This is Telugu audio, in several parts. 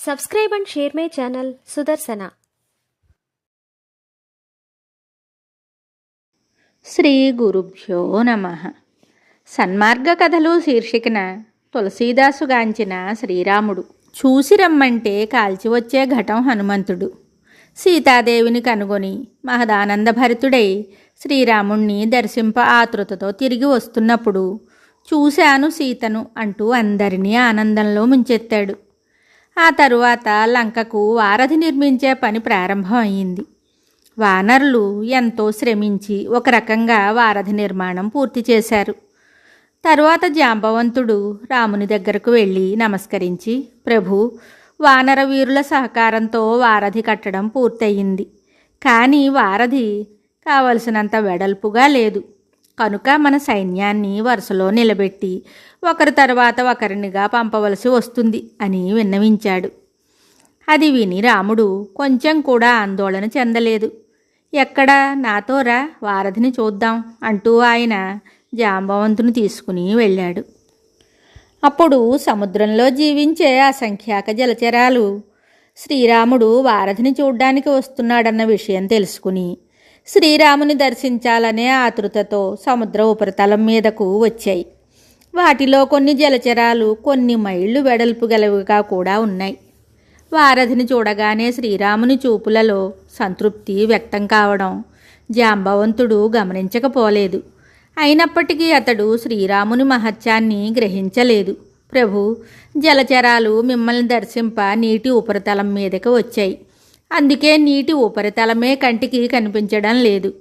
Subscribe and share my channel Sudarsana. Shri గురుభ్యో నమః. సన్మార్గ కథలు శీర్షికన తులసీదాసుగాంచిన శ్రీరాముడు చూసి రమ్మంటే కాల్చి వచ్చే ఘటం హనుమంతుడు. సీతాదేవిని కనుగొని మహదానందభరితుడై శ్రీరాముణ్ణి దర్శింప ఆతృతతో తిరిగి వస్తున్నప్పుడు చూశాను సీతను అంటూ అందరినీ ఆనందంలో ముంచెత్తాడు. ఆ తరువాత లంకకు వారధి నిర్మించే పని ప్రారంభం అయింది. వానరులు ఎంతో శ్రమించి ఒక రకంగా వారధి నిర్మాణం పూర్తి చేశారు. తరువాత జాంబవంతుడు రాముని దగ్గరకు వెళ్ళి నమస్కరించి, ప్రభు, వానర వీరుల సహకారంతో వారధి కట్టడం పూర్తయింది. కానీ వారధి కావలసినంత వెడల్పుగా లేదు. కనుక మన సైన్యాన్ని వరుసలో నిలబెట్టి ఒకరి తర్వాత ఒకరినిగా పంపవలసి వస్తుంది అని విన్నవించాడు. అది విని రాముడు కొంచెం కూడా ఆందోళన చెందలేదు. ఎక్కడా నాతోరా, వారధిని చూద్దాం అంటూ ఆయన జాంబవంతుని తీసుకుని వెళ్ళాడు. అప్పుడు సముద్రంలో జీవించే అసంఖ్యాక జలచరాలు శ్రీరాముడు వారధిని చూడ్డానికి వస్తున్నాడన్న విషయం తెలుసుకుని శ్రీరాముని దర్శించాలనే ఆతృతతో సముద్ర ఉపరితలం మీదకు వచ్చాయి. వాటిలో కొన్ని జలచరాలు కొన్ని మైళ్ళు వెడల్పు గలవిగా కూడా ఉన్నాయి. వారధిని చూడగానే శ్రీరాముని చూపులలో సంతృప్తి వ్యక్తం కావడం జాంబవంతుడు గమనించకపోలేదు. అయినప్పటికీ అతడు శ్రీరాముని మహత్యాన్ని గ్రహించలేదు. ప్రభు, జలచరాలు మిమ్మల్ని దర్శింప నీటి ఉపరితలం మీదకి వచ్చాయి. అందుకే నీటి ఉపరితలమే కంటికి కనిపించడం లేదు.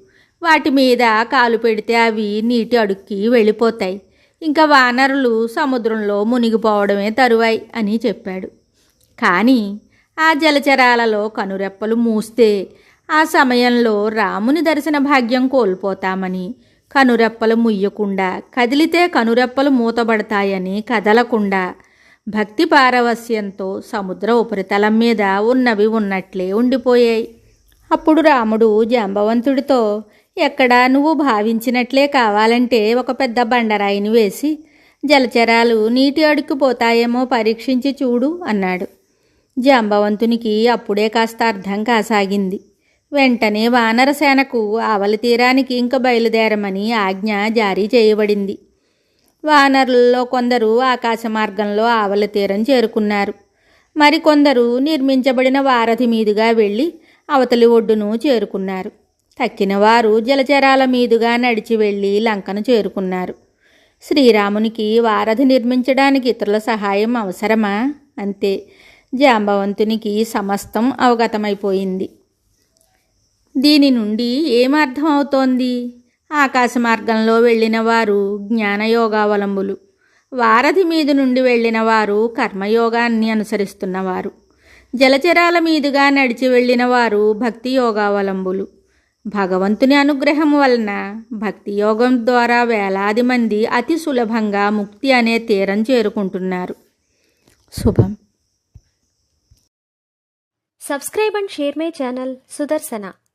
వాటి మీద కాలు పెడితే అవి నీటి అడుక్కి వెళ్ళిపోతాయి. ఇంకా వానరులు సముద్రంలో మునిగిపోవడమే తరువాయి అని చెప్పాడు. కానీ ఆ జలచరాలలో కనురెప్పలు మూస్తే ఆ సమయంలో రాముని దర్శన భాగ్యం కోల్పోతామని, కనురెప్పలు ముయ్యకుండా కదిలితే కనురెప్పలు మూతబడతాయని కదలకుండా భక్తి పారవస్యంతో సముద్ర ఉపరితలం మీద ఉన్నవి ఉన్నట్లే ఉండిపోయాయి. అప్పుడు రాముడు జాంబవంతుడితో, ఎక్కడా నువ్వు భావించినట్లే కావాలంటే ఒక పెద్ద బండరాయిని వేసి జలచరాలు నీటి అడుక్కుపోతాయేమో పరీక్షించి చూడు అన్నాడు. జాంబవంతునికి అప్పుడే కాస్త అర్థం కాసాగింది. వెంటనే వానరసేనకు ఆవలి తీరానికి ఇంక బయలుదేరమని ఆజ్ఞ జారీ చేయబడింది. వానరులలో కొందరు ఆకాశ మార్గంలో ఆవలి తీరం చేరుకున్నారు. మరికొందరు నిర్మించబడిన వారధి మీదుగా వెళ్ళి అవతలి ఒడ్డును చేరుకున్నారు. తక్కిన వారు జలచరాల మీదుగా నడిచి వెళ్ళి లంకను చేరుకున్నారు. శ్రీరామునికి వారధి నిర్మించడానికి ఇతరుల సహాయం అవసరమా? అంతే. జాంబవంతునికి సమస్తం అవగతమైపోయింది. దీని నుండి ఏమర్థం అవుతోంది? ఆకాశ మార్గంలో వెళ్ళిన వారు జ్ఞానయోగావలంబులు, వారధి మీద నుండి వెళ్ళిన వారు కర్మయోగాన్ని అనుసరిస్తున్నవారు, జలచరాల మీదుగా నడిచి వెళ్ళిన వారు భక్తి యోగావలంబులు. భగవంతుని అనుగ్రహం వలన భక్తి యోగం ద్వారా వేలాది మంది అతి సులభంగా ముక్తి అనే తీరం చేరుకుంటున్నారు. శుభం. Subscribe and share my channel Sudarsana.